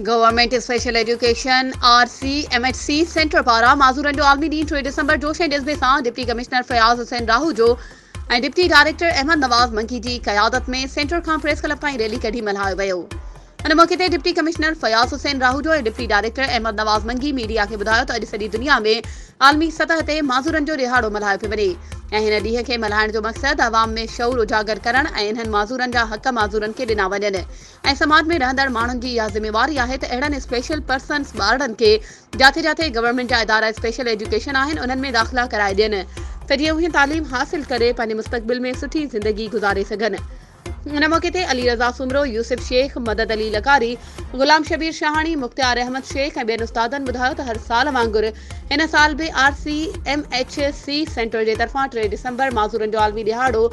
Government special education RCMHC centre पारा माज़ूरनि जो आलमी ॾींहुं 3 डिसंबर जोश ऐं जज़्बे सां डिप्टी कमिश्नर फयाज़ हुसैन राहू जो ऐं डिप्टी डायरेक्टर अहमद नवाज़ मंकी जी क़यादत में सेंटर खां प्रेस क्लब ताईं रैली कढी मल्हायो वियो। उन मौक़े ते डिप्टी कमिश्नर फयाज़ हुसैन राहू जो ऐं deputy director Ahmed Nawaz monkey media खे ॿुधायो त अॼु सॼी दुनिया में आलमी सतह ते माज़ूरनि जो ॾिहाड़ो मल्हायो पियो वञे ऐं हिन ॾींहं खे मल्हाइण जो मक़सदु अवाम में शऊर उजागर करणु ऐं इन्हनि माज़ूरनि जा हक़ माज़ूरनि खे ॾिना वञनि ऐं समाज में रहंदड़ माण्हुनि जी इहा ज़िम्मेवारी आहे त अहिड़नि स्पेशल पर्सन्स ॿारनि खे जिथे जिथे गवर्नमेंट जा इदारा स्पेशल एजुकेशन आहिनि उन्हनि में दाख़िला कराए ॾियनि त जीअं उहे तालीम हासिल करे पंहिंजे मुस्तक़बिल में सुठी ज़िंदगी गुज़ारे सघनि। इन मौक़े ते अली रज़ा सुमरो, यूसुफ शेख, मदद अली लकारी, गुलाम शबीर शाहानी, मुख्तियार अहमद शेख ऐं ॿियनि उस्तादनि ॿुधायो त हर साल वांगुरु हिन साल बि RCMHC सेंटर जे तरफ़ां 3 डिसंबर माज़ूरनि जो आलमी ॾिहाड़ो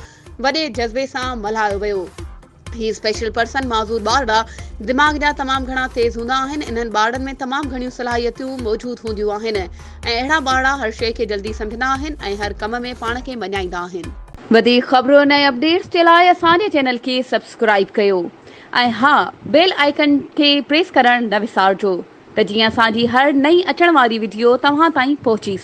वॾे जज़्बे सां मल्हायो वियो। ही स्पेशल पर्सन माज़ूर ॿार दिमाग़ जा तमामु घणा तेज़ हूंदा आहिनि। इन्हनि ॿारनि में तमामु घणियूं सलाहियतूं मौजूदु हूंदियूं आहिनि ऐं अहिड़ा ॿार हर शइ खे जल्दी सम्झंदा आहिनि ऐं हर कम में पाण खे मञाईंदा आहिनि। वधीक ख़बरुनि ऐं अपडेट्स जे लाइ असांजे चैनल खे सब्सक्राइब कयो ऐं हा, बेल आइकन खे प्रेस करणु न विसारिजो त जीअं असांजी हर नई अचण वारी वीडियो तव्हां ताईं पहुची सघे।